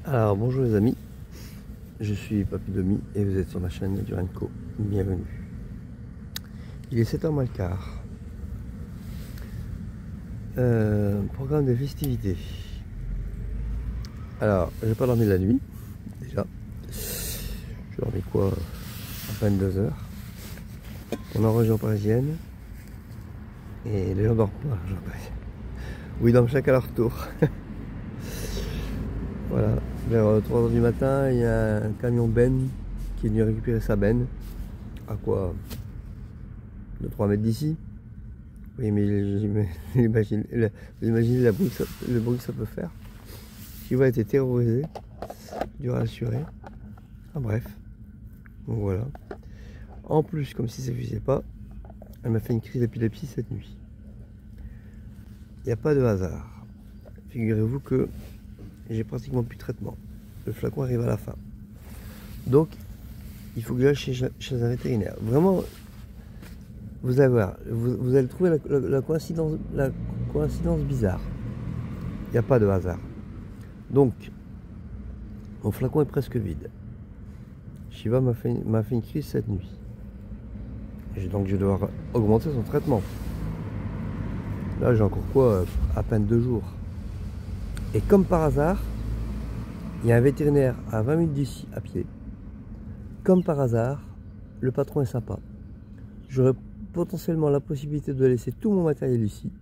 Alors bonjour les amis, je suis Papy Domi et vous êtes sur ma chaîne Duranco. Bienvenue. Il est 7h moins le quart. Programme des festivités. Alors, j'ai pas dormi la nuit, déjà. J'ai dormi quoi à 22h. On est en région parisienne. Et les gens dorment pas en région parisienne. Oui, ils dorment chacun à leur tour. Voilà, vers 3h du matin, il y a un camion benne qui est venu récupérer sa benne. À quoi 2-3 mètres d'ici. Oui, mais vous imaginez le bruit que ça peut faire. Shiva a été terrorisé, dur à assurer. Ah, bref, donc voilà. En plus, comme si ça ne suffisait pas, elle m'a fait une crise d'épilepsie cette nuit. Il n'y a pas de hasard. Figurez-vous que j'ai pratiquement plus de traitement. Le flacon arrive à la fin. Donc, il faut que j'aille chez un vétérinaire. Vraiment, vous allez voir, vous allez trouver la coïncidence bizarre. Il n'y a pas de hasard. Donc, mon flacon est presque vide. Shiva m'a fait une crise cette nuit. Donc, je dois augmenter son traitement. Là, j'ai encore quoi, à peine 2 jours. Et comme par hasard, il y a un vétérinaire à 20 minutes d'ici, à pied. Comme par hasard, le patron est sympa. J'aurais potentiellement la possibilité de laisser tout mon matériel ici.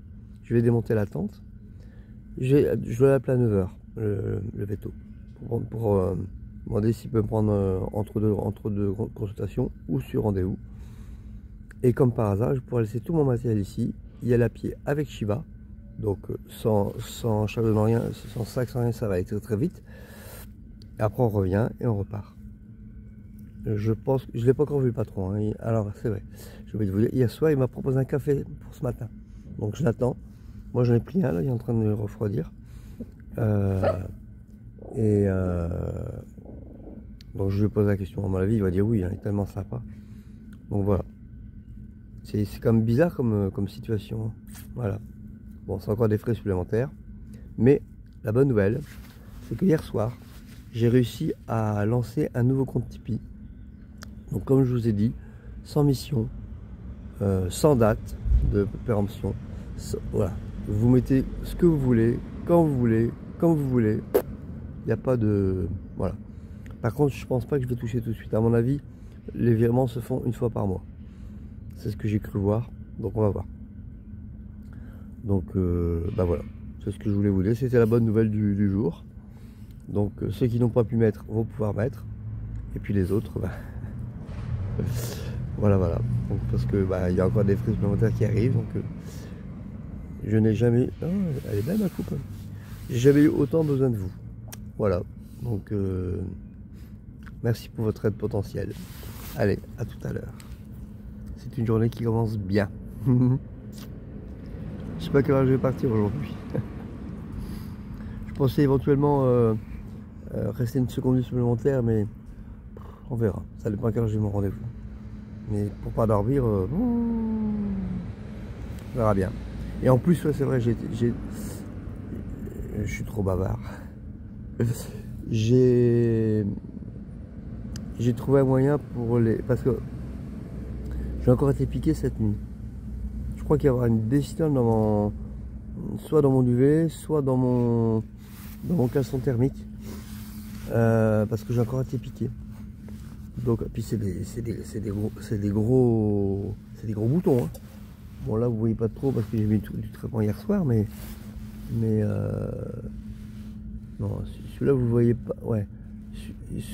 Je vais démonter la tente. Je dois l'appeler à 9h, le veto. Pour demander s'il peut me prendre entre deux consultations ou sur rendez-vous. Et comme par hasard, je pourrais laisser tout mon matériel ici. Y aller à pied avec Shiva. Donc sans chargement rien, sans sac, sans rien, ça va aller très très vite. Et après on revient et on repart. Je pense que je l'ai pas encore vu le patron. Hein. Alors c'est vrai. Je vais vous dire, hier soir il m'a proposé un café pour ce matin. Donc je l'attends. Moi j'en ai pris un là, il est en train de refroidir. Donc je lui pose la question. À mon avis il va dire oui, hein, il est tellement sympa. Donc voilà. C'est quand même bizarre comme situation. Voilà. Bon, c'est encore des frais supplémentaires. Mais la bonne nouvelle, c'est que hier soir, j'ai réussi à lancer un nouveau compte Tipeee. Donc comme je vous ai dit, sans mission, sans date de péremption. Voilà. Vous mettez ce que vous voulez, quand vous voulez, comme vous voulez. Il n'y a pas de... Voilà. Par contre, je pense pas que je vais toucher tout de suite. À mon avis, les virements se font une fois par mois. C'est ce que j'ai cru voir. Donc on va voir. Donc bah voilà, c'est ce que je voulais vous dire, c'était la bonne nouvelle du jour. Donc ceux qui n'ont pas pu mettre vont pouvoir mettre. Et puis les autres, bah, voilà. Donc, parce que bah, il y a encore des frais supplémentaires qui arrivent. Donc je n'ai jamais... Oh, elle est belle ma coupe. J'ai jamais eu autant besoin de vous. Voilà. Donc merci pour votre aide potentielle. Allez, à tout à l'heure. C'est une journée qui commence bien. Je sais pas quelle heure je vais partir aujourd'hui. Je pensais éventuellement rester une seconde supplémentaire, mais on verra. Ça dépend à quelle heure j'ai mon rendez-vous. Mais pour pas dormir, on verra bien. Et en plus, ouais, c'est vrai, je suis trop bavard. J'ai trouvé un moyen pour les... Parce que j'ai encore été piqué cette nuit. Je crois qu'il y aura une décision soit dans mon duvet, soit dans mon caleçon thermique, parce que j'ai encore été piqué. Donc, puis c'est des gros boutons. Hein. Bon là vous voyez pas trop parce que j'ai mis du traitement hier soir, mais non, celui-là vous le voyez pas. Ouais,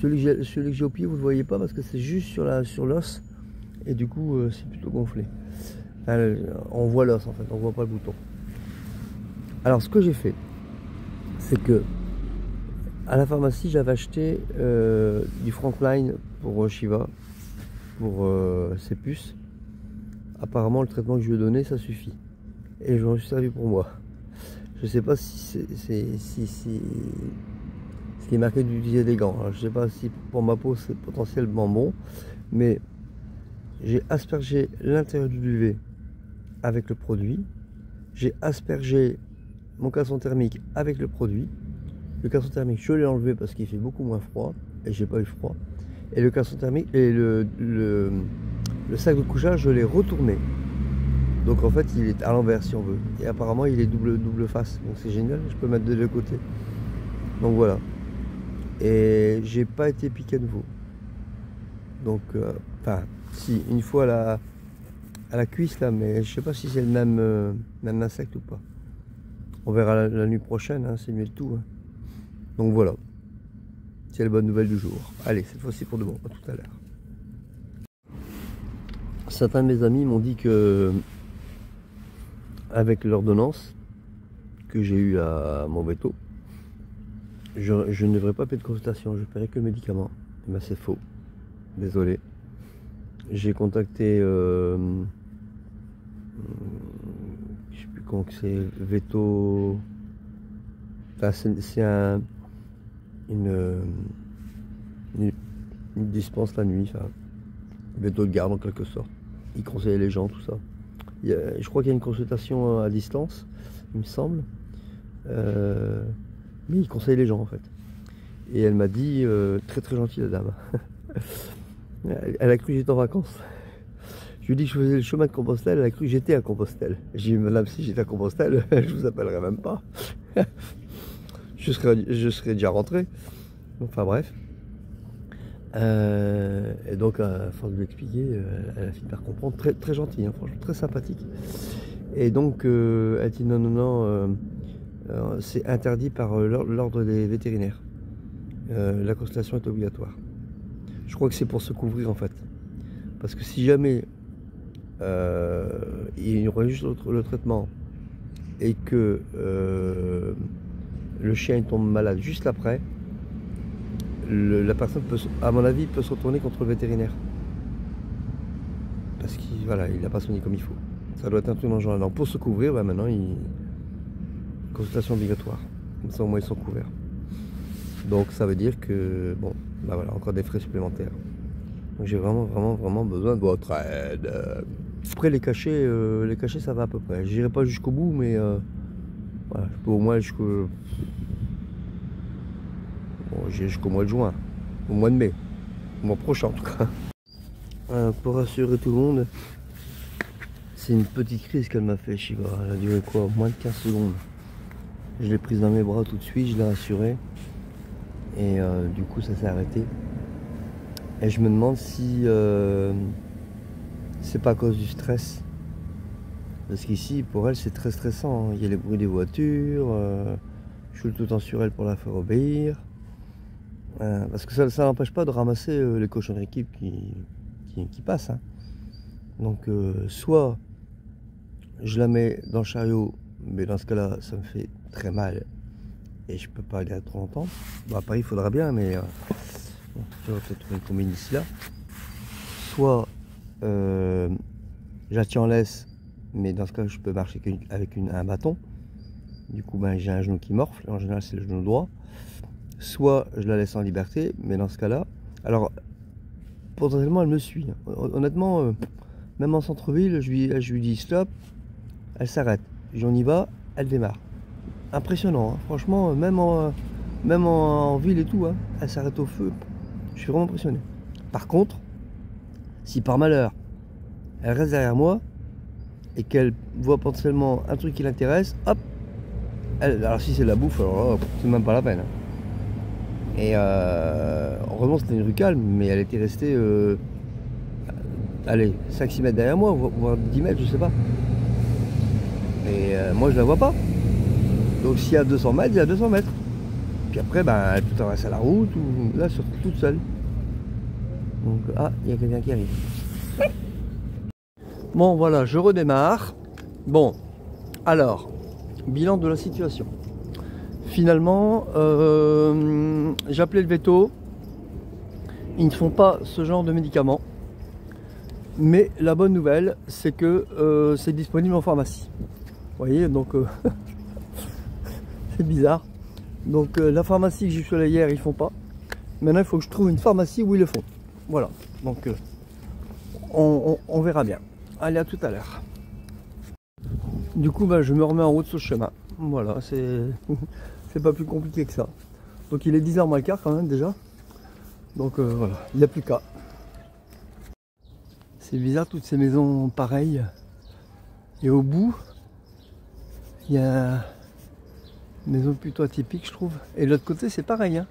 celui que j'ai au pied vous le voyez pas parce que c'est juste sur l'os et du coup c'est plutôt gonflé. On voit l'os en fait, on voit pas le bouton. Alors ce que j'ai fait, c'est que à la pharmacie j'avais acheté du Frontline pour Shiva, pour ses puces. Apparemment le traitement que je lui ai donné ça suffit. Et je m'en suis servi pour moi. Je sais pas si c'est marqué d'utiliser des gants. Alors, je sais pas si pour ma peau c'est potentiellement bon, mais j'ai aspergé l'intérieur du duvet avec le produit. J'ai aspergé mon caleçon thermique avec le produit. Le caleçon thermique, je l'ai enlevé parce qu'il fait beaucoup moins froid et j'ai pas eu froid. Et le caleçon thermique et le sac de couchage, je l'ai retourné. Donc en fait, il est à l'envers si on veut. Et apparemment, il est double face. Donc c'est génial, je peux mettre de deux côtés. Donc voilà. Et j'ai pas été piqué à nouveau. Donc, enfin, si, une fois à la cuisse là, mais je sais pas si c'est le même insecte ou pas. On verra la nuit prochaine, hein, c'est mieux de tout. Hein. Donc voilà. C'est la bonne nouvelle du jour. Allez, cette fois-ci pour de bon. À tout à l'heure. Certains de mes amis m'ont dit que, avec l'ordonnance que j'ai eue à mon veto, je ne devrais pas payer de consultation, je paierai que le médicament. Mais c'est faux. Désolé. J'ai contacté, je sais plus comment c'est, veto. Enfin, c'est une dispense la nuit, enfin, veto de garde en quelque sorte. Il conseille les gens, tout ça. Je crois qu'il y a une consultation à distance, il me semble. Mais il conseille les gens en fait. Et elle m'a dit, très très gentille la dame. Elle a cru que j'étais en vacances. Je lui ai dit que je faisais le chemin de Compostelle, elle a cru que j'étais à Compostelle. J'ai dit, madame, si j'étais à Compostelle, je vous appellerai même pas. je serais déjà rentré. Enfin bref. Et donc, à force de lui expliquer, elle a fini par comprendre. Très, très gentille, hein, franchement, très sympathique. Et donc, elle dit non, non, non, c'est interdit par l'ordre des vétérinaires. La consultation est obligatoire. Je crois que c'est pour se couvrir en fait. Parce que si jamais il y aurait juste le traitement et que le chien il tombe malade juste après, la personne peut, à mon avis, peut se retourner contre le vétérinaire. Parce qu'il voilà, il n'a pas soigné comme il faut. Ça doit être un truc dans le genre. Donc pour se couvrir, bah, maintenant, consultation obligatoire. Comme ça au moins ils sont couverts. Donc ça veut dire que, bon, bah voilà, encore des frais supplémentaires. Donc j'ai vraiment besoin de votre aide. Après les cachets ça va à peu près. J'irai pas jusqu'au bout, mais voilà, je peux au moins jusqu'au mois de juin, au mois de mai, au mois prochain en tout cas. Pour rassurer tout le monde, c'est une petite crise qu'elle m'a fait, Shiva. Elle a duré quoi, moins de 15 secondes. Je l'ai prise dans mes bras tout de suite, je l'ai rassurée. Et du coup ça s'est arrêté. Et je me demande si c'est pas à cause du stress. Parce qu'ici pour elle c'est très stressant, hein. Il y a les bruits des voitures, je suis tout le temps sur elle pour la faire obéir. Parce que ça n'empêche pas de ramasser les cochonneries qui passent. Hein. Donc soit je la mets dans le chariot, mais dans ce cas-là ça me fait très mal. Et je peux pas aller à trop longtemps. Bon, après il faudra bien, mais bon, je vais peut-être trouver une combine ici là. Soit je la tiens en laisse, mais dans ce cas je peux marcher avec un bâton. Du coup ben, j'ai un genou qui morfle, en général c'est le genou droit. Soit je la laisse en liberté, mais dans ce cas là, alors potentiellement elle me suit. Honnêtement, même en centre-ville, je lui dis stop, elle s'arrête. On y va, elle démarre. Impressionnant, hein. Franchement, même en ville et tout, hein, elle s'arrête au feu. Je suis vraiment impressionné. Par contre, si par malheur, elle reste derrière moi et qu'elle voit potentiellement un truc qui l'intéresse, hop, alors si c'est de la bouffe, alors c'est même pas la peine. Hein. Et heureusement c'était une rue calme, mais elle était restée, allez, 5-6 mètres derrière moi, voire 10 mètres, je sais pas. Et moi je la vois pas. Donc s'il y a 200 mètres, il y a 200 mètres. Puis après, ben, elle peut traverser la route ou là, surtout toute seule. Donc, ah, il y a quelqu'un qui arrive. Bon, voilà, je redémarre. Bon, alors, bilan de la situation. Finalement, j'ai appelé le veto. Ils ne font pas ce genre de médicaments. Mais la bonne nouvelle, c'est que c'est disponible en pharmacie. Vous voyez, donc... c'est bizarre. Donc la pharmacie que j'ai suis allé hier, ils font pas. Maintenant il faut que je trouve une pharmacie où ils le font. Voilà. Donc on verra bien. Allez, à tout à l'heure. Du coup bah, je me remets en route sur ce chemin. Voilà, c'est pas plus compliqué que ça. Donc il est 10h moins le quart quand même déjà. Donc voilà, il n'y a plus qu'à. C'est bizarre toutes ces maisons pareilles. Et au bout, il y a une maison plutôt atypique je trouve. Et de l'autre côté c'est pareil. Hein.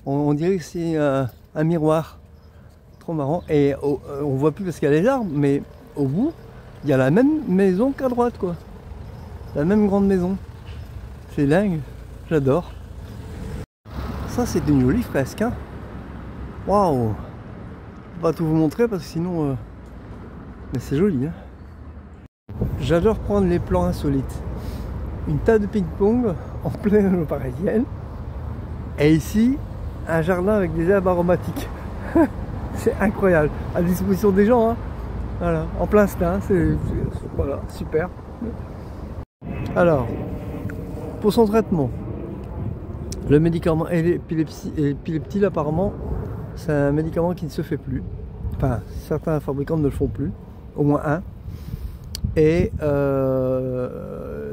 On dirait que c'est un miroir. Trop marrant. Et on voit plus parce qu'il y a les arbres, mais au bout, il y a la même maison qu'à droite quoi. La même grande maison. C'est dingue. J'adore. Ça c'est une jolie fresque. Hein. Waouh. Je ne vais pas tout vous montrer parce que sinon... Mais c'est joli. Hein. J'adore prendre les plans insolites. Une table de ping-pong en pleine parisienne. Et ici, un jardin avec des herbes aromatiques. C'est incroyable. À disposition des gens. Hein. Voilà, en plein stein. C'est voilà, super. Alors, pour son traitement, le médicament épilepsie, apparemment, c'est un médicament qui ne se fait plus. Enfin, certains fabricants ne le font plus. Au moins un. Et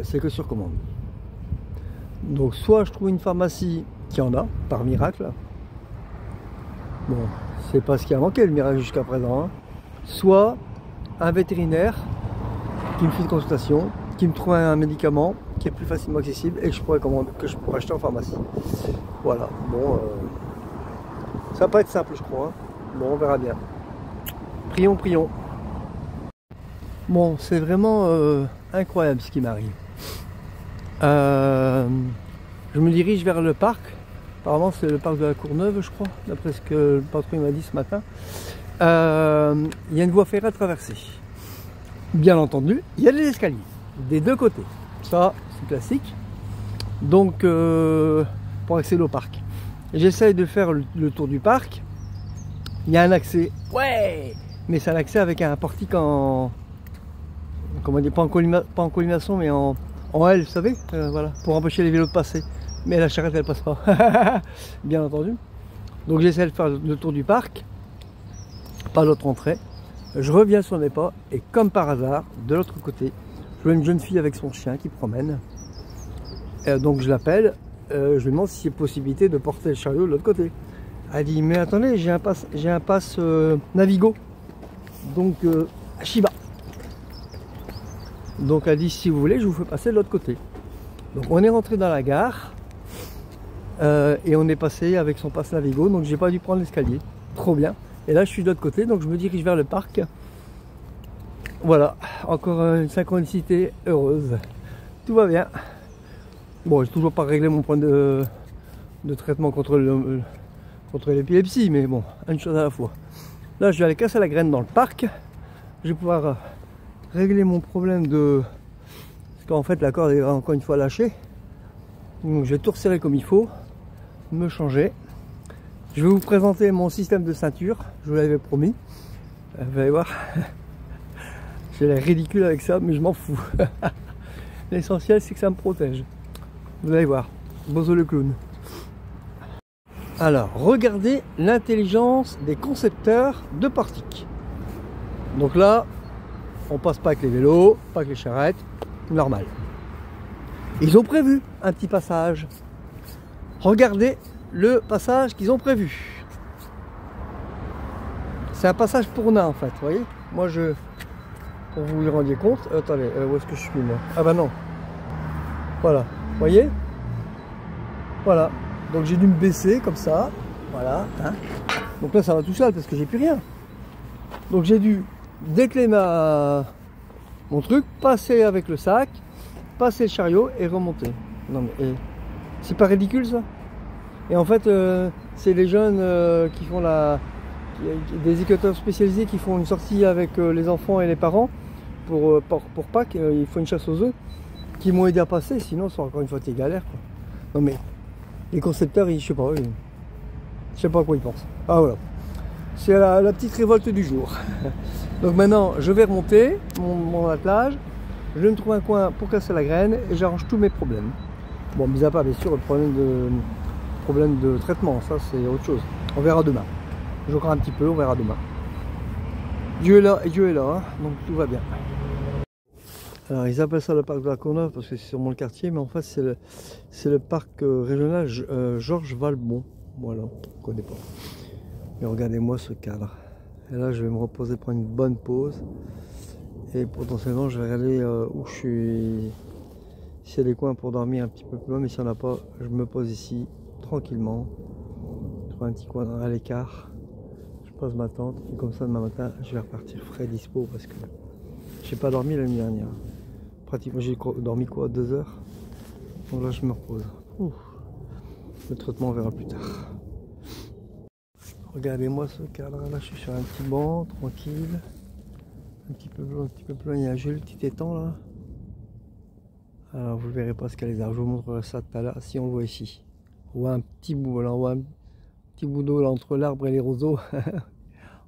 c'est que sur commande. Donc soit je trouve une pharmacie qui en a, par miracle. Bon, c'est pas ce qui a manqué le miracle jusqu'à présent. Hein. Soit un vétérinaire qui me fait une consultation, qui me trouve un médicament qui est plus facilement accessible et que je pourrais acheter en pharmacie. Voilà, bon, ça va pas être simple je crois. Hein. Bon, on verra bien. Prions, prions. Bon, c'est vraiment incroyable ce qui m'arrive. Je me dirige vers le parc. Apparemment, c'est le parc de la Courneuve, je crois, d'après ce que le patron m'a dit ce matin. Il y a une voie ferrée à traverser. Bien entendu, il y a des escaliers des deux côtés. Ça, c'est classique. Donc, pour accéder au parc, j'essaye de faire le tour du parc. Il y a un accès, ouais, mais c'est un accès avec un portique en... Comment dire, pas en colimaçon mais en L, vous savez, voilà, pour empêcher les vélos de passer. Mais la charrette elle passe pas, bien entendu. Donc j'essaie de faire le tour du parc, pas l'autre entrée. Je reviens sur mes pas et comme par hasard, de l'autre côté, je vois une jeune fille avec son chien qui promène. Donc je l'appelle, je lui demande s'il y a possibilité de porter le chariot de l'autre côté. Elle dit mais attendez, j'ai un pass Navigo, donc Shiba. Donc elle dit si vous voulez je vous fais passer de l'autre côté. Donc on est rentré dans la gare et on est passé avec son pass Navigo, donc j'ai pas dû prendre l'escalier. Trop bien. Et là je suis de l'autre côté, donc je me dirige vers le parc. Voilà, encore une synchronicité heureuse. Tout va bien. Bon, j'ai toujours pas réglé mon point de traitement contre l'épilepsie, mais bon, une chose à la fois. Là je vais aller casser la graine dans le parc. Je vais pouvoir régler mon problème de... Parce qu'en fait la corde est encore une fois lâchée. Donc je vais tout resserrer comme il faut. Me changer. Je vais vous présenter mon système de ceinture. Je vous l'avais promis. Vous allez voir. J'ai l'air ridicule avec ça, mais je m'en fous. L'essentiel c'est que ça me protège. Vous allez voir. Bozo le clown. Alors, regardez l'intelligence des concepteurs de portiques. Donc là, on passe pas avec les vélos, pas avec les charrettes, normal. Ils ont prévu un petit passage. Regardez le passage qu'ils ont prévu. C'est un passage pour nains en fait, vous voyez. Moi pour vous vous rendiez compte, attendez, où est-ce que je suis moi? Ah bah non. Voilà, vous voyez. Voilà, donc j'ai dû me baisser comme ça, voilà. Hein. Donc là ça va tout seul parce que j'ai plus rien. Donc j'ai dû décler mon truc, passer avec le sac, passer le chariot et remonter. Non mais c'est pas ridicule ça? Et en fait c'est les jeunes qui font des éducateurs spécialisés qui font une sortie avec les enfants et les parents pour Pâques, il faut une chasse aux œufs, qui m'ont aidé à passer, sinon c'est encore une fois des galères quoi. Non mais les concepteurs, je sais pas à quoi ils pensent. Ah voilà. C'est la petite révolte du jour. Donc maintenant, je vais remonter mon attelage. Je vais me trouver un coin pour casser la graine et j'arrange tous mes problèmes. Bon, mis à part bien sûr le problème de traitement, ça c'est autre chose. On verra demain. Je crois un petit peu, on verra demain. Dieu est là et Dieu est là, hein, donc tout va bien. Alors ils appellent ça le parc de la Courneuve parce que c'est sûrement le quartier, mais en fait c'est le parc régional Georges Valbon. Voilà, on ne connaît pas. Mais regardez-moi ce cadre. Et là je vais me reposer, prendre une bonne pause. Et potentiellement je vais aller où je suis. S'il y a des coins pour dormir un petit peu plus loin, mais s'il n'y en a pas, je me pose ici tranquillement. Je trouve un petit coin à l'écart. Je pose ma tente et comme ça demain matin je vais repartir frais dispo parce que j'ai pas dormi la nuit dernière. Pratiquement j'ai dormi quoi, 2 heures. Donc là je me repose. Ouh. Le traitement on verra plus tard. Regardez-moi ce cadre là, je suis sur un petit banc, tranquille. Un petit peu plus loin, il y a un joli petit étang là. Alors vous ne verrez pas ce qu'il y a les arbres, je vous montrerai ça tout à l'heure, si on le voit ici. On voit un petit bout, là, on voit un petit bout d'eau entre l'arbre et les roseaux.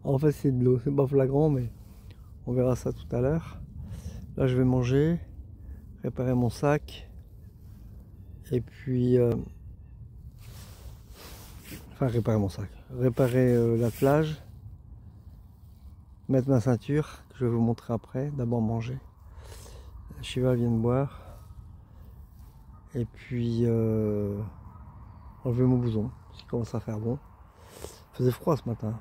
En fait c'est de l'eau, c'est pas flagrant mais on verra ça tout à l'heure. Là je vais manger, préparer mon sac. Et puis... enfin réparer mon sac. Réparer la plage. Mettre ma ceinture, que je vais vous montrer après. D'abord manger. Shiva vient de boire. Et puis enlever mon blouson, qui commence à faire bon. Il faisait froid ce matin.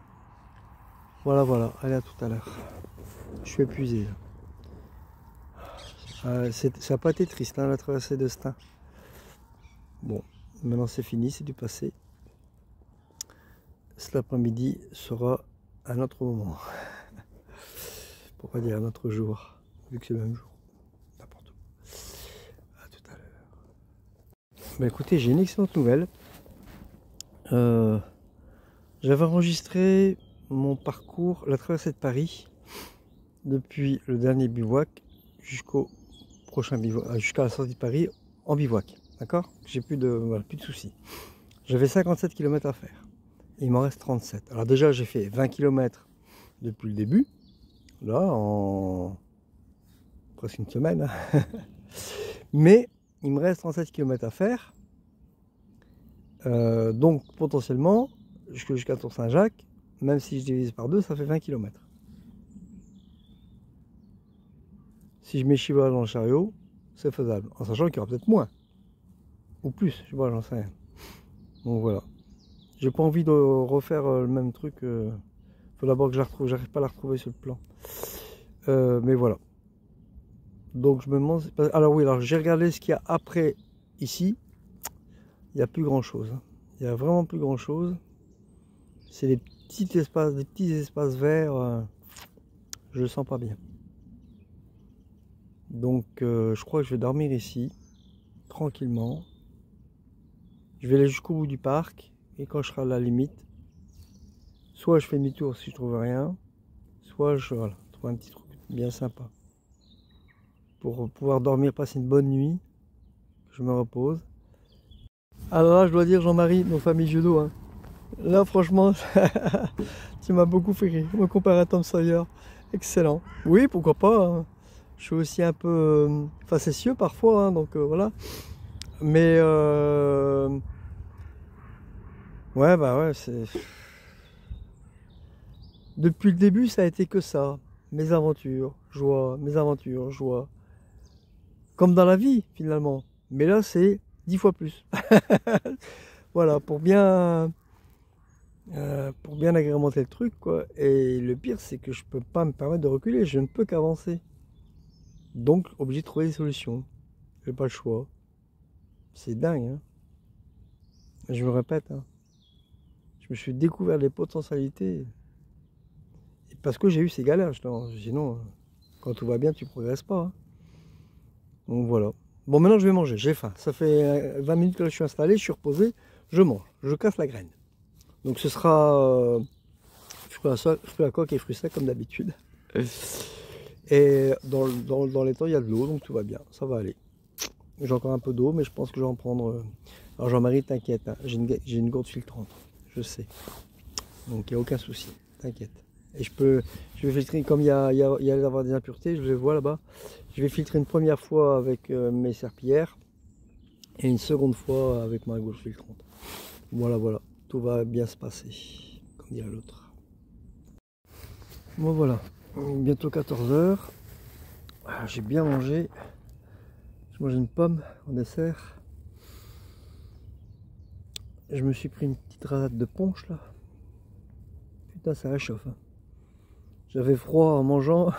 Voilà, voilà. Allez, à tout à l'heure. Je suis épuisé. Ça n'a pas été triste, hein, la traversée de Stein. Bon, maintenant c'est fini, c'est du passé. Cet après-midi sera un autre moment. Pourquoi dire un autre jour, vu que c'est le même jour. N'importe où. À tout à l'heure. Bah écoutez, j'ai une excellente nouvelle. J'avais enregistré mon parcours, la traversée de Paris, depuis le dernier bivouac jusqu'au prochain bivouac, jusqu'à la sortie de Paris en bivouac. D'accord? J'ai plus de soucis. J'avais 57 km à faire. Il m'en reste 37. Alors déjà j'ai fait 20 km depuis le début. Là en presque une semaine. Mais il me reste 37 km à faire. Donc potentiellement jusqu'à Tour Saint-Jacques, même si je divise par 2, ça fait 20 km. Si je mets Shiva dans le chariot, c'est faisable. En sachant qu'il y aura peut-être moins. Ou plus, je sais pas, j'en sais rien. Donc voilà. J'ai pas envie de refaire le même truc. Faut d'abord que je la retrouve. J'arrive pas à la retrouver sur le plan. Mais voilà. Donc je me demande. Alors oui, alors j'ai regardé ce qu'il y a après ici. Il n'y a plus grand chose. Il n'y a vraiment plus grand chose. C'est des petits espaces verts. Je le sens pas bien. Donc je crois que je vais dormir ici. Tranquillement. Je vais aller jusqu'au bout du parc. Et quand je serai à la limite, soit je fais demi-tour si je trouve rien, soit je trouve un petit truc bien sympa. Pour pouvoir dormir, passer une bonne nuit. Je me repose. Alors là, je dois dire, Jean-Marie, nos familles judo, hein. Là, franchement, tu m'as beaucoup fait rire. Me comparer à Tom Sawyer. Excellent. Oui, pourquoi pas. Hein. Je suis aussi un peu facétieux parfois, hein, donc voilà. Mais ouais, bah ouais, c'est... Depuis le début, ça a été que ça. Mes aventures, joie, mes aventures, joie. Comme dans la vie, finalement. Mais là, c'est 10 fois plus. Voilà, pour bien agrémenter le truc, quoi. Et le pire, c'est que je peux pas me permettre de reculer. Je ne peux qu'avancer. Donc, obligé de trouver des solutions. J'ai pas le choix. C'est dingue, hein. Je me répète, hein. Je me suis découvert les potentialités. Et parce que j'ai eu ces galères, sinon, quand tout va bien, tu progresses pas. Hein. Donc voilà. Bon, maintenant je vais manger, j'ai faim. Ça fait 20 minutes que je suis installé, je suis reposé, je mange, je casse la graine. Donc ce sera fruits à coque et fruits secs comme d'habitude. Et dans les temps, il y a de l'eau, donc tout va bien, ça va aller. J'ai encore un peu d'eau, mais je pense que je vais en prendre... Alors Jean-Marie, t'inquiète, hein, j'ai une gourde filtrante, je sais. Donc il n'y a aucun souci, t'inquiète. Et je vais filtrer, comme il y a d'avoir des impuretés, je le vois là-bas. Je vais filtrer une première fois avec mes serpillères et une seconde fois avec ma gourde filtrante. Voilà, voilà, tout va bien se passer, comme dirait l'autre. Bon voilà, bientôt 14 h. J'ai bien mangé. J'ai mangé une pomme en dessert. Je me suis pris une petite rasade de punch là. Putain, ça réchauffe. Hein. J'avais froid en mangeant.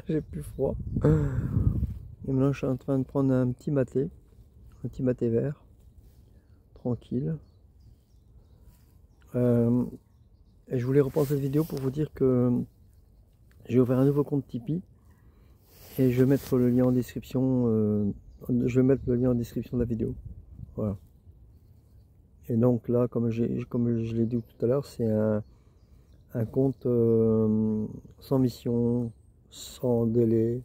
J'ai plus froid. Et maintenant, je suis en train de prendre un petit maté vert. Tranquille. Et je voulais reprendre cette vidéo pour vous dire que j'ai ouvert un nouveau compte Tipeee. Et je vais mettre le lien en description. Je vais mettre le lien en description de la vidéo. Voilà. Et donc là, comme je l'ai dit tout à l'heure, c'est un compte sans mission, sans délai.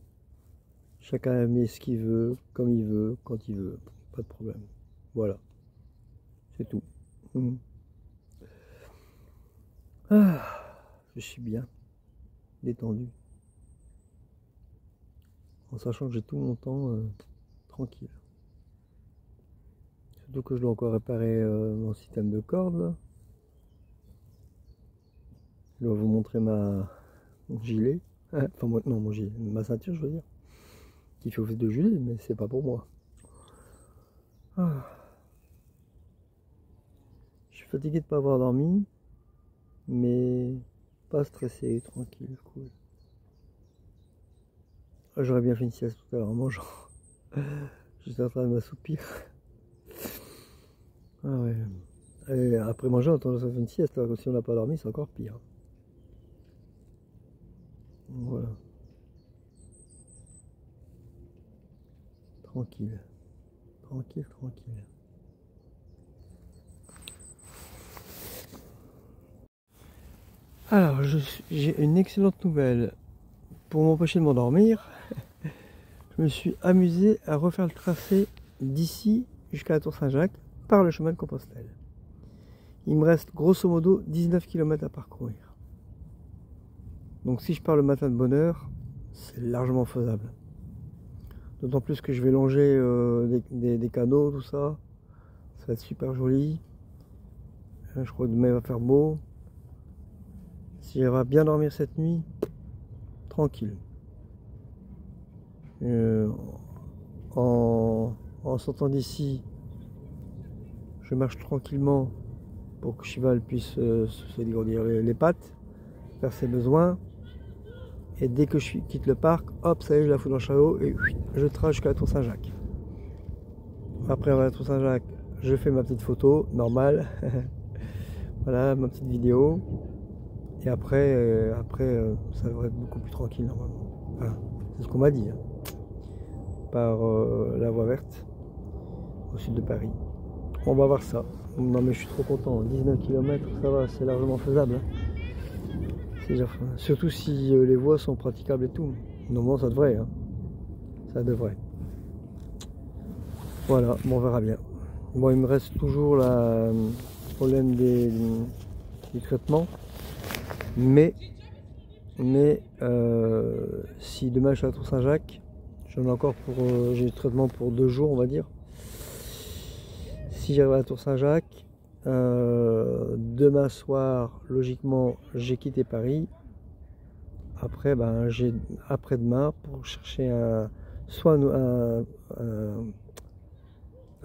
Chacun met ce qu'il veut, comme il veut, quand il veut. Pas de problème. Voilà. C'est tout. Ah, je suis bien. Détendu. En sachant que j'ai tout mon temps tranquille. Surtout que je dois encore réparer mon système de cordes là. Je dois vous montrer mon gilet. Enfin non, mon gilet, ma ceinture je veux dire. Qui fait office de gilet, mais c'est pas pour moi. Ah. Je suis fatigué de ne pas avoir dormi. Mais pas stressé, tranquille, cool. J'aurais bien fait une sieste tout à l'heure en mangeant. J'étais en train de m'assoupir. Ah ouais. Et après manger, on a tendance à faire une sieste. Alors que si on n'a pas dormi, c'est encore pire. Voilà. Tranquille. Tranquille, tranquille. Alors, j'ai une excellente nouvelle. Pour m'empêcher de m'endormir, je me suis amusé à refaire le tracé d'ici jusqu'à la Tour Saint-Jacques par le chemin de Compostelle. Il me reste grosso modo 19 km à parcourir. Donc si je pars le matin de bonne heure, c'est largement faisable. D'autant plus que je vais longer des canaux, tout ça. Ça va être super joli. Je crois que demain il va faire beau. Si j'arrive à bien dormir cette nuit, tranquille. En sortant d'ici, je marche tranquillement pour que Chival puisse se dégourdir les pattes, faire ses besoins. Et dès que je quitte le parc, hop, ça y est, je la fous dans le chariot et je trace jusqu'à la Tour Saint-Jacques. Après la Tour Saint-Jacques, je fais ma petite photo, normale. Voilà, ma petite vidéo. Et après, ça devrait être beaucoup plus tranquille normalement. Voilà. C'est ce qu'on m'a dit. Hein. Par la voie verte, au sud de Paris. On va voir ça. Non mais je suis trop content. 19 km, ça va, c'est largement faisable. Hein. Surtout si les voies sont praticables et tout. Normalement ça devrait. Hein. Ça devrait. Voilà, bon, on verra bien. Bon, il me reste toujours le problème du traitement. Mais si demain je suis à la Tour Saint-Jacques, j'en ai encore pour j'ai le traitement pour 2 jours on va dire. Si j'arrive à la Tour Saint-Jacques, demain soir logiquement j'ai quitté Paris. Après j'ai après-demain pour chercher soit un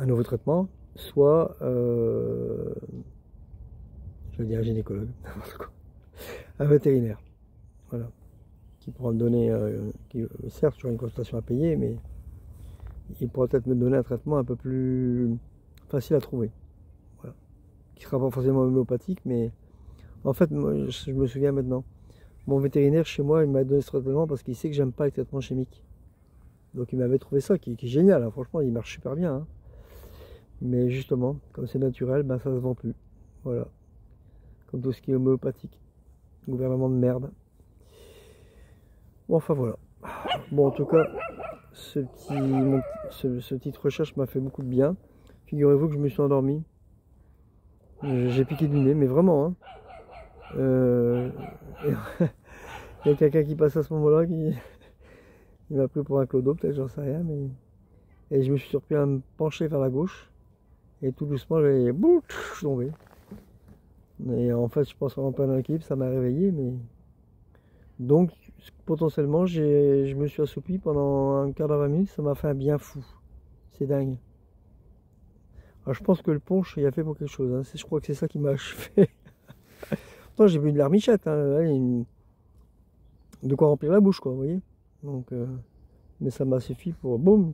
nouveau traitement, soit je veux dire un gynécologue, un vétérinaire, voilà, qui pourra me donner, certes sur une consultation à payer, mais il pourra peut-être me donner un traitement un peu plus facile à trouver, voilà, qui sera pas forcément homéopathique, mais en fait, moi, je me souviens maintenant, mon vétérinaire chez moi, il m'a donné ce traitement parce qu'il sait que j'aime pas les traitements chimiques, donc il m'avait trouvé ça, qui est génial, hein. Franchement, il marche super bien, hein. Mais justement, comme c'est naturel, ça se vend plus, voilà, comme tout ce qui est homéopathique. Gouvernement de merde. Bon, enfin voilà. Bon, en tout cas, cette petite recherche m'a fait beaucoup de bien. Figurez-vous que je me suis endormi. J'ai piqué du nez, mais vraiment. Hein. Il y a quelqu'un qui passe à ce moment-là qui il m'a pris pour un clodo, peut-être, j'en sais rien. Mais... Et je me suis surpris à me pencher vers la gauche. Et tout doucement, je suis tombé. Et en fait, je pense qu'en plein équilibre, ça m'a réveillé, mais Donc potentiellement je me suis assoupi pendant un quart d'heure 20 minutes, ça m'a fait un bien fou. C'est dingue. Alors je pense que le punch il a fait pour quelque chose, hein. Je crois que c'est ça qui m'a achevé. Pourtant j'ai bu de l'armichette, hein. Allez, de quoi remplir la bouche quoi, vous voyez. Donc mais ça m'a suffi pour boum.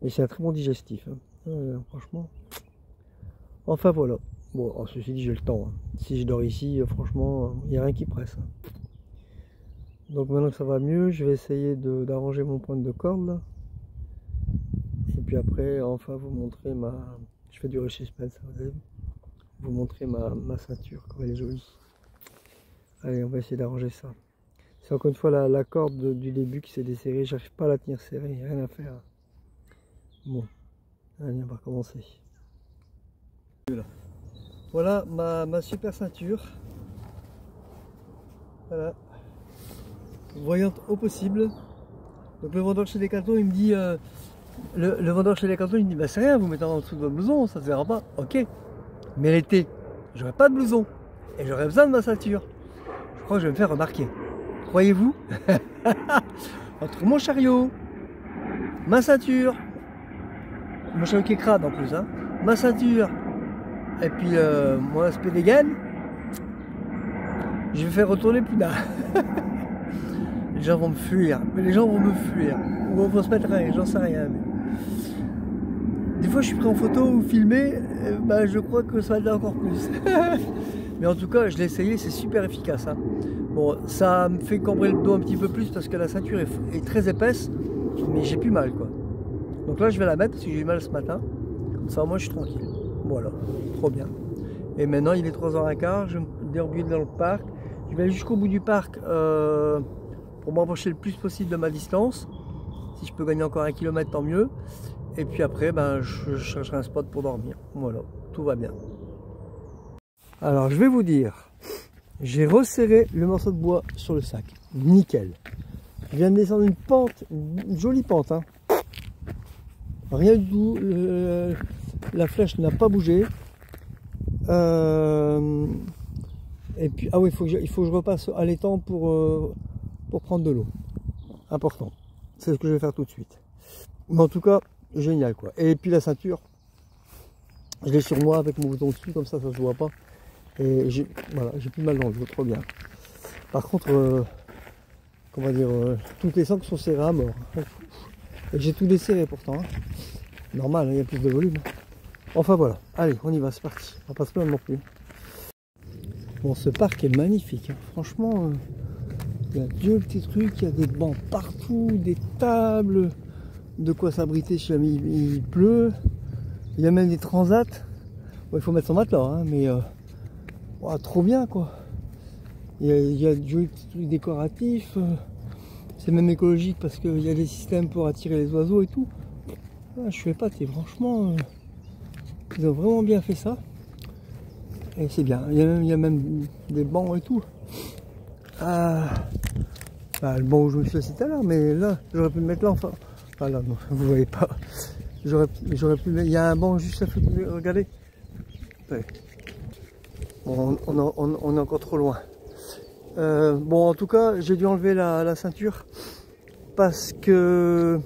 Et c'est un très bon digestif, hein. Franchement. Enfin voilà. Bon, ceci dit, j'ai le temps, hein. Si je dors ici, franchement, il n'y a rien qui presse, hein. Donc maintenant que ça va mieux, je vais essayer d'arranger mon point de corde là. Et puis après, enfin vous montrer ma... Je fais du suspense, vous allez vous montrer ma ceinture, comme elle est jolie. Allez, on va essayer d'arranger ça. C'est encore une fois la corde du début qui s'est desserrée, j'arrive pas à la tenir serrée, rien à faire. Bon, allez, on va commencer. Voilà ma super ceinture. Voilà. Voyante au possible. Donc le vendeur chez Decathlon il me dit le vendeur chez Decathlon il me dit bah c'est rien, vous mettez en dessous de votre blouson, ça se verra pas. Ok. Mais l'été, j'aurai pas de blouson et j'aurai besoin de ma ceinture. Je crois que je vais me faire remarquer. Croyez-vous? Entre mon chariot, ma ceinture, mon chariot qui est crade en plus, hein, ma ceinture et puis mon aspect des gaines, je vais faire retourner plus d'un. Les gens vont me fuir, mais les gens vont me fuir. Ou vont se mettre rien, j'en sais rien. Mais... Des fois je suis pris en photo ou filmé, bah, je crois que ça va être encore plus. Mais en tout cas, je l'ai essayé, c'est super efficace, hein. Bon, ça me fait cambrer le dos un petit peu plus parce que la ceinture est très épaisse, mais j'ai plus mal quoi. Donc là je vais la mettre parce que j'ai eu mal ce matin. Comme ça, moi je suis tranquille. Voilà, trop bien. Et maintenant il est 3h15, je vais me déambuler dans le parc. Je vais aller jusqu'au bout du parc pour m'approcher le plus possible de ma distance. Si je peux gagner encore 1 km, tant mieux. Et puis après, ben, je chercherai un spot pour dormir. Voilà, tout va bien. Alors je vais vous dire, j'ai resserré le morceau de bois sur le sac. Nickel. Je viens de descendre une pente, une jolie pente, hein. Rien du tout, la flèche n'a pas bougé. Et puis, ah oui, il faut que je repasse à l'étang pour prendre de l'eau. Important. C'est ce que je vais faire tout de suite. Mais en tout cas, génial quoi. Et puis la ceinture, je l'ai sur moi avec mon bouton dessus, comme ça se voit pas. Et voilà, j'ai plus mal dans le dos, trop bien. Par contre, comment dire, toutes les sangs sont serrées à mort. Et j'ai tout desserré pourtant, hein. Normal, il y a plus de volume. Enfin voilà, allez, on y va, c'est parti. On va pas se plaindre non plus. Bon, ce parc est magnifique, hein. Franchement, il y a deux petits trucs, il y a des bancs partout, des tables, de quoi s'abriter si jamais il pleut. Il y a même des transats. Bon, il faut mettre son matelas, hein, mais oh, trop bien quoi. Il y a de jolis petits trucs décoratifs. C'est même écologique parce qu'il y a des systèmes pour attirer les oiseaux et tout. Ah, je suis épaté, franchement, ils ont vraiment bien fait ça. Et c'est bien, il y a même des bancs et tout. Ah, bah, le banc où je me suis assis tout à l'heure, mais là, j'aurais pu le mettre là, enfin. Ah là, non, vous voyez pas. J'aurais pu mettre, il y a un banc juste à côté, regardez. Ouais. Bon, on est encore trop loin. Bon, en tout cas, j'ai dû enlever la ceinture parce que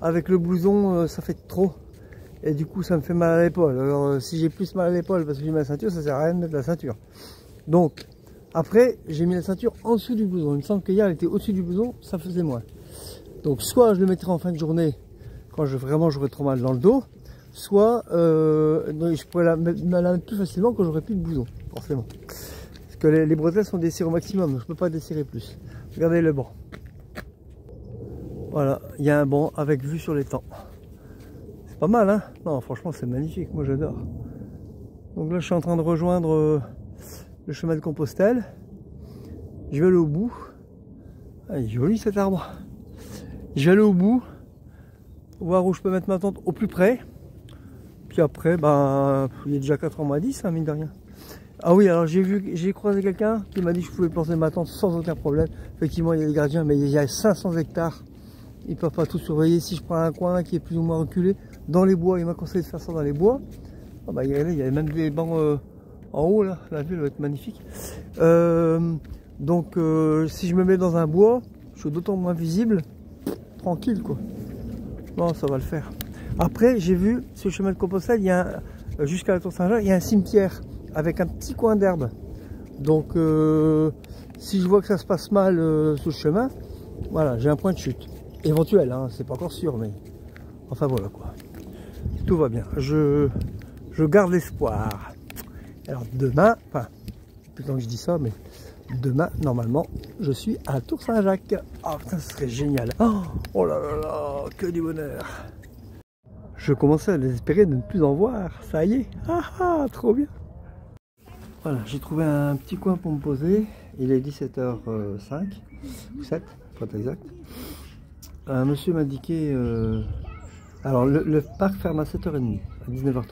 avec le blouson, ça fait trop. Et du coup, ça me fait mal à l'épaule. Alors, si j'ai plus mal à l'épaule parce que j'ai mis la ceinture, ça sert à rien de mettre la ceinture. Donc, après, j'ai mis la ceinture en dessous du blouson. Il me semble qu'hier, elle était au-dessus du blouson, ça faisait moins. Donc, soit je le mettrai en fin de journée quand vraiment j'aurai trop mal dans le dos, soit je pourrais la mettre plus facilement quand j'aurai plus de blouson, forcément. Parce que les bretelles sont desserrées au maximum, donc je ne peux pas desserrer plus. Regardez le banc. Voilà, il y a un banc avec vue sur l'étang. C'est pas mal, hein? Non, franchement, c'est magnifique, moi j'adore. Donc là, je suis en train de rejoindre le chemin de Compostelle. Je vais aller au bout. Ah, il est joli cet arbre. Je vais aller au bout, voir où je peux mettre ma tente au plus près. Puis après, ben, il est déjà 4h moins 10, hein, mine de rien. Ah oui, alors j'ai croisé quelqu'un qui m'a dit que je pouvais planter ma tente sans aucun problème. Effectivement, il y a des gardiens, mais il y a 500 hectares. Ils ne peuvent pas tout surveiller. Si je prends un coin qui est plus ou moins reculé, dans les bois, il m'a conseillé de faire ça dans les bois. Ah bah, il y a même des bancs en haut, là. La vue elle va être magnifique. Donc si je me mets dans un bois, je suis d'autant moins visible, tranquille quoi. Non, ça va le faire. Après, j'ai vu ce chemin de Compostelle, il y a jusqu'à la Tour Saint-Jacques, il y a un cimetière avec un petit coin d'herbe. Donc si je vois que ça se passe mal sur le chemin, voilà, j'ai un point de chute. Éventuel, hein, c'est pas encore sûr, mais enfin voilà quoi. Tout va bien. Je garde l'espoir. Alors demain, enfin, plus longtemps que je dis ça, mais demain, normalement, je suis à Tour Saint-Jacques. Ah putain, ce serait génial. Oh là là là, que du bonheur. Je commençais à désespérer de ne plus en voir. Ça y est. Trop bien. Voilà, j'ai trouvé un petit coin pour me poser. Il est 17h05 ou 7, pour être exact. Un monsieur m'a indiqué... alors, le parc ferme à 7h30, à 19h30.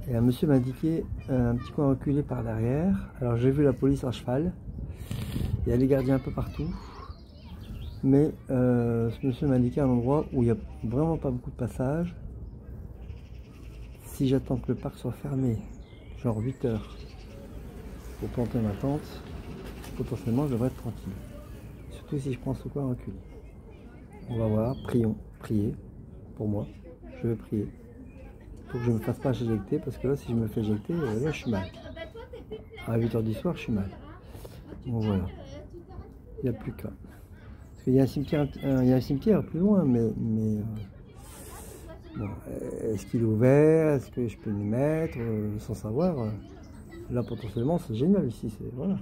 Et un monsieur m'a indiqué un petit coin reculé par derrière. Alors, j'ai vu la police à cheval. Il y a les gardiens un peu partout. Mais ce monsieur m'a indiqué un endroit où il n'y a vraiment pas beaucoup de passages. Si j'attends que le parc soit fermé, genre 8h, pour planter ma tente, potentiellement je devrais être tranquille. Surtout si je prends ce coin reculé. On va voir, priez pour moi. Je vais prier pour que je ne me fasse pas éjecter, parce que là, si je me fais éjecter, là, je suis mal. À 8h du soir, je suis mal. Bon, voilà. Il n'y a plus qu'à. Parce qu'il y a un cimetière plus loin, mais bon, est-ce qu'il est ouvert? Est-ce que je peux m'y mettre sans savoir? Là, potentiellement, c'est génial ici. Voilà.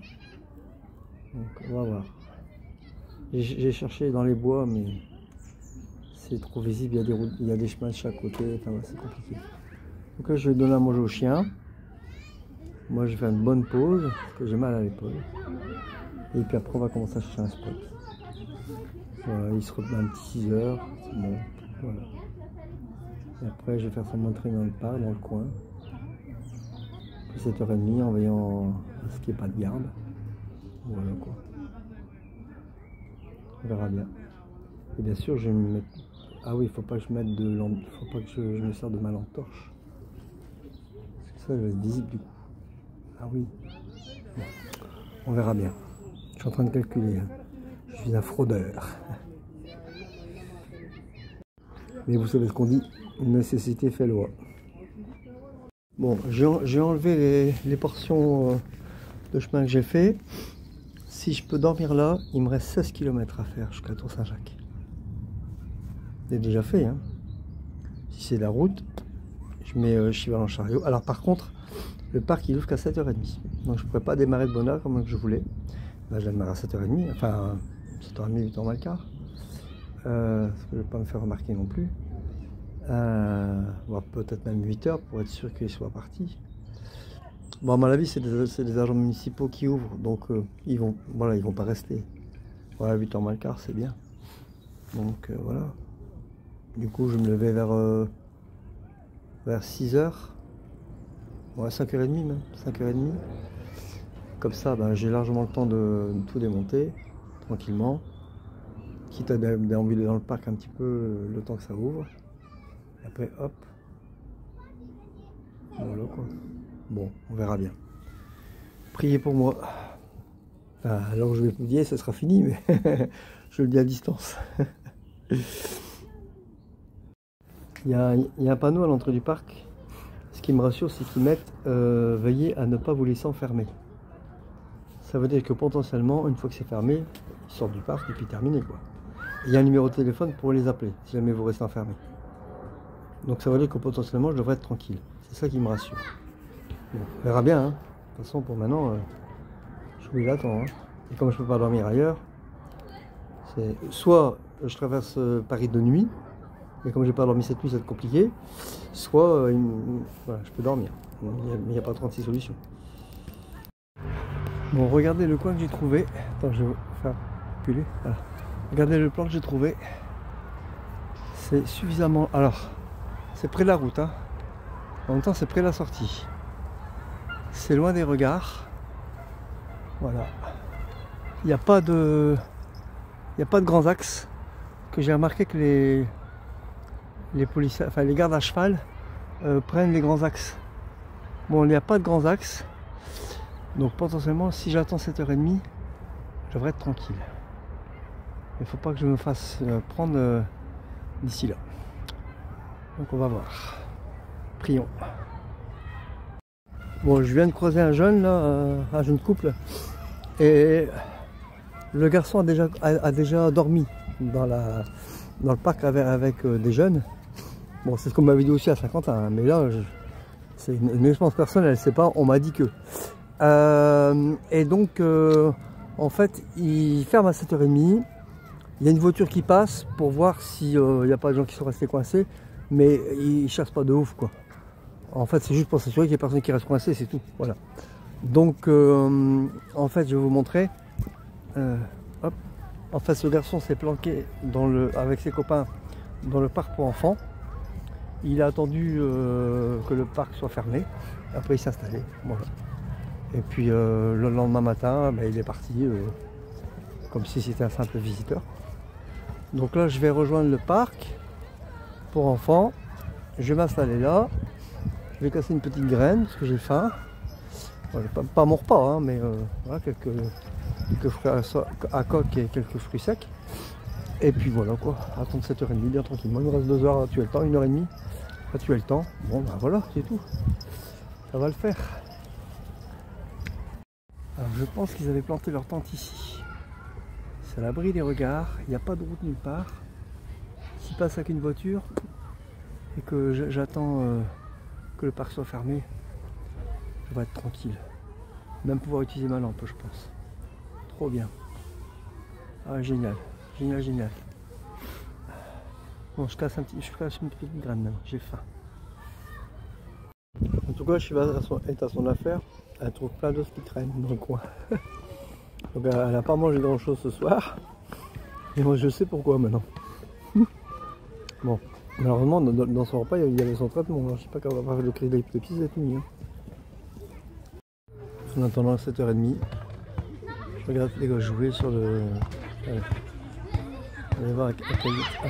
Donc, on va voir. J'ai cherché dans les bois, mais c'est trop visible. Il y a des chemins de chaque côté. Enfin, c'est compliqué. Donc là, je vais donner à manger au chien. Moi, je vais faire une bonne pause, parce que j'ai mal à l'épaule. Et puis après, on va commencer à chercher un spot. Voilà, il se reprend un petit 6h. Bon, voilà. Et après, je vais faire ça montrer dans le parc, dans le coin. Puis 7h30, en veillant à ce qu'il n'y ait pas de garde. Voilà quoi. On verra bien. Et bien sûr, je vais me mettre... Ah oui, il ne faut pas que je mette de lampe. Il faut pas que je me sers de ma lampe torche. Parce que ça, elle va être visible du coup. Ah oui. Bon. On verra bien. Je suis en train de calculer. Hein. Je suis un fraudeur. Mais vous savez ce qu'on dit, nécessité fait loi. Bon, j'ai enlevé les portions de chemin que j'ai fait. Si je peux dormir là, il me reste 16 km à faire jusqu'à Tour Saint-Jacques. C'est déjà fait, hein. Si c'est la route, je mets cheval en chariot. Alors par contre, le parc il ouvre qu'à 7h30. Donc je ne pourrais pas démarrer de bonne heure comme je voulais. Là, je démarre à 7h30, enfin 7h30, 8h moins le quart. Parce que je ne vais pas me faire remarquer non plus. Peut-être même 8h pour être sûr qu'ils soient partis. Bon, à mon avis, c'est des agents municipaux qui ouvrent, donc ils vont pas rester. Voilà, 8h moins le quart, c'est bien. Donc voilà. Du coup, je me levais vers 6h. Ouais, 5h30 même, 5h30. Comme ça, ben, j'ai largement le temps de tout démonter, tranquillement. Quitte à déambuler dans le parc un petit peu le temps que ça ouvre. Et après, hop. Voilà quoi. Bon, on verra bien. Priez pour moi. Enfin, alors je vais vous dire, ça sera fini, mais je le dis à distance. Il y a un panneau à l'entrée du parc. Ce qui me rassure, c'est qu'ils mettent veillez à ne pas vous laisser enfermer. Ça veut dire que potentiellement, une fois que c'est fermé, ils sortent du parc et puis terminé quoi. Il y a un numéro de téléphone pour les appeler si jamais vous restez enfermé. Donc ça veut dire que potentiellement, je devrais être tranquille. C'est ça qui me rassure. Bon, on verra bien. Hein. De toute façon, pour maintenant, je suis là, hein. Et comme je ne peux pas dormir ailleurs, c'est soit je traverse Paris de nuit, mais comme j'ai pas dormi cette nuit, ça va être compliqué. Soit voilà, je peux dormir. Il n'y a pas 36 solutions. Bon, regardez le coin que j'ai trouvé. Attends, je vais faire reculer. Voilà. Regardez le plan que j'ai trouvé. C'est suffisamment... Alors, c'est près de la route. Hein. En même temps, c'est près de la sortie. C'est loin des regards. Voilà. Il n'y a pas de... grands axes. Que j'ai remarqué que les policiers, enfin les gardes à cheval prennent les grands axes. Bon, il n'y a pas de grands axes. Donc potentiellement, si j'attends 7h30, je devrais être tranquille. Il ne faut pas que je me fasse prendre d'ici là. Donc on va voir. Prions. Bon, je viens de croiser un jeune là, un jeune couple, et le garçon a déjà dormi dans le parc avec des jeunes. Bon, c'est ce qu'on m'avait dit aussi à Saint-Quentin, hein, mais là, c'est une expérience personnelle, elle sait pas, on m'a dit que. Et donc, en fait, il ferme à 7h30. Il y a une voiture qui passe pour voir s'il n'y a pas de gens qui sont restés coincés, mais il ne chasse pas de ouf, quoi. En fait, c'est juste pour s'assurer qu'il n'y a personne qui reste coincé, c'est tout. Voilà. Donc, en fait, je vais vous montrer. Hop. En fait, ce garçon s'est planqué avec ses copains dans le parc pour enfants. Il a attendu que le parc soit fermé. Après, il s'est installé. Voilà. Et puis, le lendemain matin, ben, il est parti comme si c'était un simple visiteur. Donc là, je vais rejoindre le parc pour enfants. Je vais m'installer là. Je vais casser une petite graine parce que j'ai faim. Voilà, pas mon repas, hein, mais voilà, quelques fruits à coque et quelques fruits secs. Et puis voilà quoi, attendre 7h30 bien tranquillement. Il me reste 2 heures à tuer le temps, 1h30 à tuer le temps. Bon ben voilà, c'est tout. Ça va le faire. Alors je pense qu'ils avaient planté leur tente ici. C'est à l'abri des regards, il n'y a pas de route nulle part. S'ils passent avec une voiture et que j'attends que le parc soit fermé, je vais être tranquille. Même pouvoir utiliser ma lampe, je pense. Trop bien. Ah génial, génial, génial. Bon, je casse une petite graine maintenant, j'ai faim. En tout cas, je est à son affaire. Elle trouve plein d'os qui traînent dans le coin. Donc elle n'a pas mangé grand chose ce soir. Et moi je sais pourquoi maintenant. Bon, malheureusement dans son repas il y avait son traitement. Alors, je sais pas quand on va faire le cri d'épices cette nuit. Hein. En attendant 7h30, je regarde les gars jouer sur le. Allez. Allez voir à quel. Ah.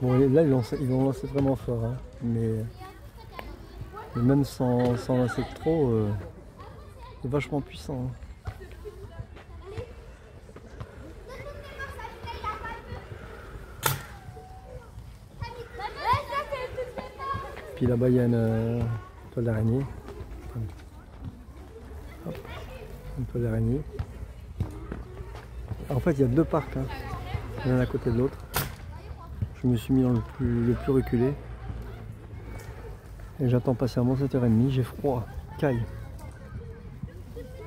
Bon, là ils vont lancer vraiment fort, hein. Mais même sans lancer trop, c'est vachement puissant. Hein. Puis là-bas il y a une toile d'araignée. Hop, une toile d'araignée. En fait il y a 2 parcs, hein, l'un à côté de l'autre. Je me suis mis dans le plus reculé. Et j'attends patiemment 7h30, j'ai froid, caille.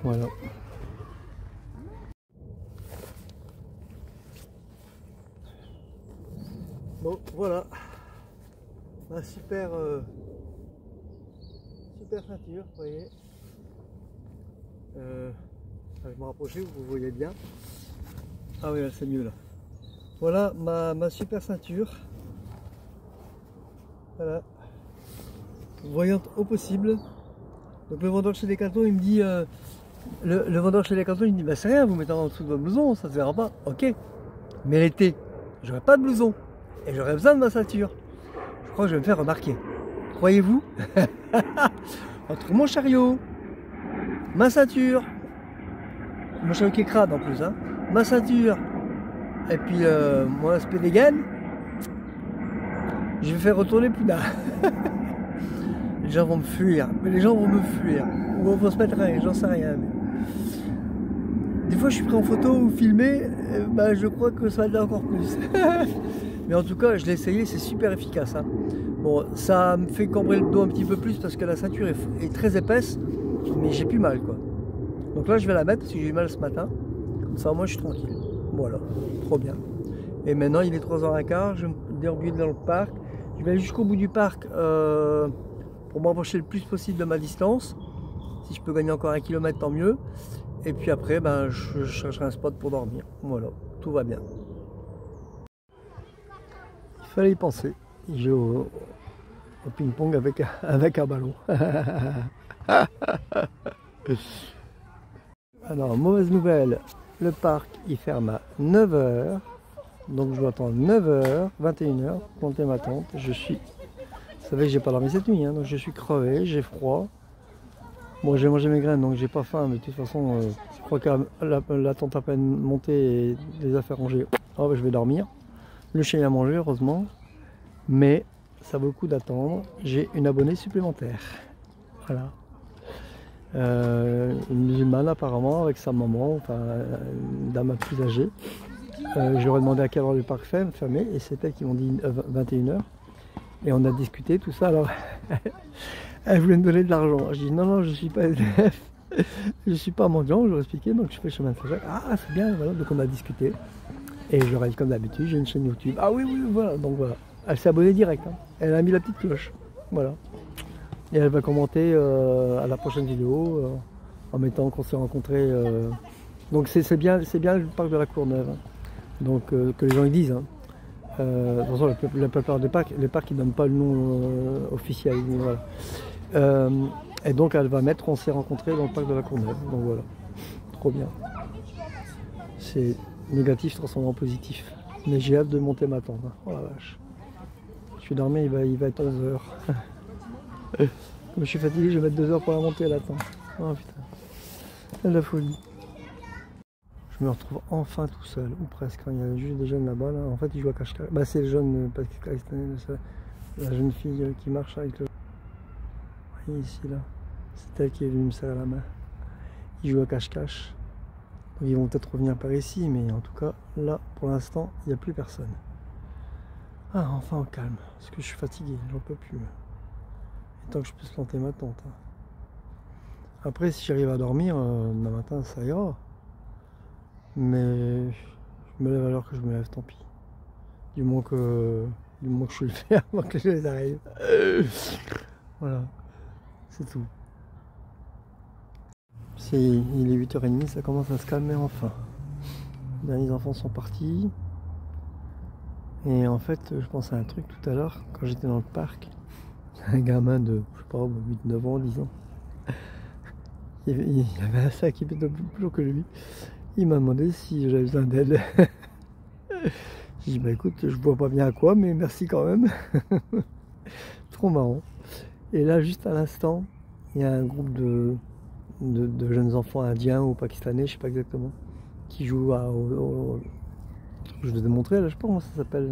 Voilà. Bon, voilà. Ma super ceinture, vous voyez. Je vais me rapprocher, vous voyez bien. Ah oui, là c'est mieux là. Voilà ma super ceinture. Voilà. Voyante au possible. Donc le vendeur chez Decathlon il me dit le vendeur chez Decathlon il me dit bah c'est rien, vous mettez en dessous de votre blouson, ça se verra pas. Ok. Mais l'été, j'aurai pas de blouson. Et j'aurai besoin de ma ceinture. Je crois que je vais me faire remarquer. Croyez-vous? Entre mon chariot, ma ceinture, mon chariot qui est crade en plus, hein, ma ceinture, et puis mon aspect des gaines, je vais faire retourner plus d'un. Les gens vont me fuir, mais les gens vont me fuir. Ou vont se mettre rien, j'en sais rien. Mais... Des fois je suis pris en photo ou filmé, bah, je crois que ça va être encore plus. Mais en tout cas, je l'ai essayé, c'est super efficace. Hein. Bon, ça me fait cambrer le dos un petit peu plus parce que la ceinture est très épaisse, mais j'ai plus mal quoi. Donc là, je vais la mettre parce que j'ai eu mal ce matin. Comme ça, moi, je suis tranquille. Voilà, trop bien. Et maintenant, il est 3h15, je me déambule dans le parc. Je vais aller jusqu'au bout du parc pour m'approcher le plus possible de ma distance. Si je peux gagner encore 1 km, tant mieux. Et puis après, ben, je chercherai un spot pour dormir. Voilà, tout va bien. Il fallait y penser. J'ai au ping-pong avec un ballon. Alors, mauvaise nouvelle, le parc il ferme à 9h. Donc je dois attendre 9h, 21h, monter ma tente. Je suis... Vous savez que j'ai pas dormi cette nuit, hein, donc je suis crevé, j'ai froid. Bon, j'ai mangé mes graines, donc j'ai pas faim, mais de toute façon, je crois que la tente à peine montée et les affaires rangées, oh, je vais dormir. Le chien a mangé, heureusement, mais ça vaut le coup d'attendre. J'ai une abonnée supplémentaire. Voilà. Une musulmane apparemment, avec sa maman, enfin une dame plus âgée. Je leur ai demandé à quelle heure le parc fermé, et c'est elles qui m'ont dit 21h. Et on a discuté tout ça, alors elle voulait me donner de l'argent. Je dis non, non, je suis pas SDF, je suis pas mendiant, je leur ai expliqué, donc je fais le chemin de Saint-Jacques. Ah, c'est bien, voilà, donc on a discuté. Et je leur ai dit comme d'habitude, j'ai une chaîne YouTube. Ah oui, oui, voilà, donc voilà. Elle s'est abonnée direct, hein. Elle a mis la petite cloche, voilà. Et elle va commenter à la prochaine vidéo, en mettant qu'on s'est rencontrés. Donc c'est bien le parc de la Courneuve, hein. Donc que les gens ils disent, hein. De toute façon, la plupart des parcs, les parcs ils donnent pas le nom officiel. Voilà. Et donc elle va mettre on s'est rencontrés dans le parc de la Courneuve. Donc voilà, trop bien. C'est négatif transformé en positif. Mais j'ai hâte de monter ma tente, hein. Oh la vache. Je suis dormi, il va être 11h. Comme je suis fatigué, je vais mettre 2 heures pour la monter à la tente. Oh putain, c'est de la folie. Je me retrouve enfin tout seul, ou presque. Il y a juste des jeunes là-bas. Là. En fait, ils jouent à cache-cache. Bah, c'est le jeune pakistanais, la jeune fille qui marche avec le. Vous voyez ici, là. C'est elle qui est venue me serrer la main. Ils jouent à cache-cache. Ils vont peut-être revenir par ici, mais en tout cas, là, pour l'instant, il n'y a plus personne. Ah, enfin au calme, parce que je suis fatigué, j'en peux plus. Et tant que je puisse planter ma tente. Hein. Après, si j'arrive à dormir, demain matin, ça ira. Mais je me lève à l'heure que je me lève, tant pis. Du moins que je suis le faire avant que je les arrive. Voilà, c'est tout. Il est 8h30, ça commence à se calmer enfin. Les derniers enfants sont partis. Et en fait, je pense à un truc tout à l'heure, quand j'étais dans le parc, un gamin de, je sais pas, 8-9 ans, 10 ans. Il y avait un sac qui était plus lourd que lui. Il m'a demandé si j'avais besoin d'aide. J'ai dit bah écoute, je vois pas bien à quoi, mais merci quand même. Trop marrant. Et là, juste à l'instant, il y a un groupe de jeunes enfants indiens ou pakistanais, je sais pas exactement, qui jouent je vais te montrer là, je sais pas comment ça s'appelle.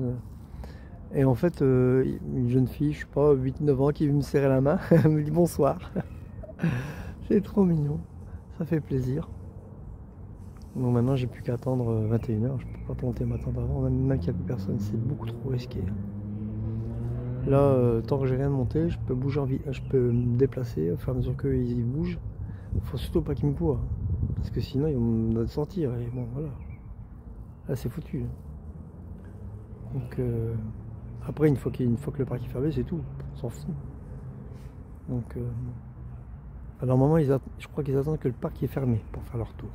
Et en fait, une jeune fille, je sais pas, 8-9 ans, qui veut me serrer la main, elle me dit bonsoir. C'est trop mignon, ça fait plaisir. Donc maintenant j'ai plus qu'à attendre 21h, je peux pas monter ma tente avant, même qu'il n'y a plus personne, c'est beaucoup trop risqué. Là, tant que j'ai rien de monté, je peux bouger je peux me déplacer au fur et à mesure qu'ils bougent. Faut surtout pas qu'ils me voient, parce que sinon ils vont me sortir et bon voilà. Là c'est foutu. Donc après une fois que le parc est fermé, c'est tout, on s'en fout. Donc alors normalement je crois qu'ils attendent que le parc est fermé pour faire leur tour.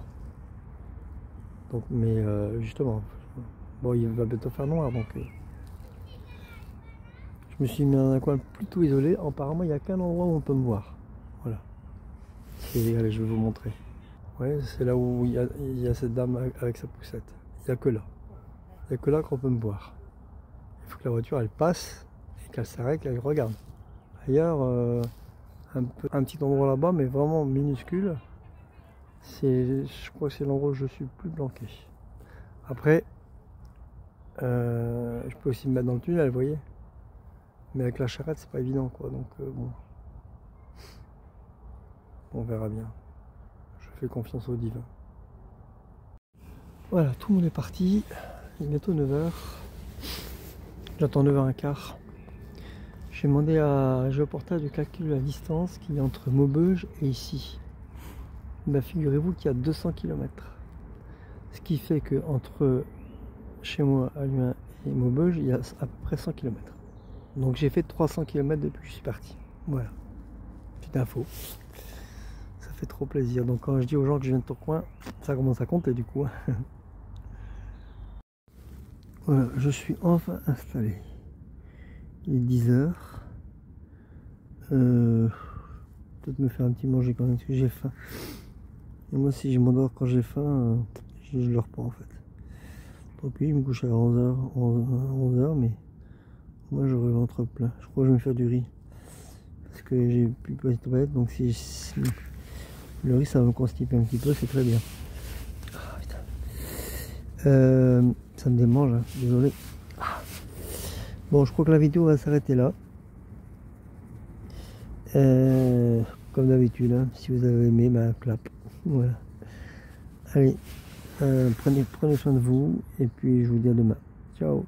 Donc mais justement, bon il va bientôt faire noir donc je me suis mis dans un coin plutôt isolé. Apparemment il n'y a qu'un endroit où on peut me voir. Voilà. Et allez, je vais vous montrer. Ouais, c'est là où il y a cette dame avec sa poussette. Il n'y a que là. Il n'y a que là qu'on peut me voir. Il faut que la voiture elle passe et qu'elle s'arrête, qu'elle regarde. Ailleurs, un petit endroit là-bas, mais vraiment minuscule. Je crois que c'est l'endroit où je suis plus planqué. Après, je peux aussi me mettre dans le tunnel, vous voyez. Mais avec la charrette, c'est pas évident, quoi. Donc bon, on verra bien. Je fais confiance au divin. Voilà, tout le monde est parti. Il est bientôt 9h. J'attends 9h15. J'ai demandé à Géoportage de calculer la distance qu'il y a entre Maubeuge et ici. Ben, figurez-vous qu'il y a 200 km. Ce qui fait que entre chez moi, Amiens et Maubeuge, il y a à peu près 100 km. Donc j'ai fait 300 km depuis que je suis parti. Voilà. Petite info. Ça fait trop plaisir. Donc quand je dis aux gens que je viens de Tourcoing, ça commence à compter du coup. Voilà, je suis enfin installé. Il est 10h. Peut-être me faire un petit manger quand même parce que j'ai faim. Et moi si je m'endors quand j'ai faim, je dors pas en fait. Tant pis, je me couche à 11h, 11h, mais moi j'aurai le ventre plein. Je crois que je vais me faire du riz. Parce que j'ai plus pas de toilette, donc si le riz ça va me constiper un petit peu, c'est très bien. Ah, putain. Ça me démange, hein, désolé. Ah. Bon, je crois que la vidéo va s'arrêter là. Comme d'habitude, hein, si vous avez aimé, bah, clap. Voilà. Allez, prenez soin de vous, et puis je vous dis à demain. Ciao.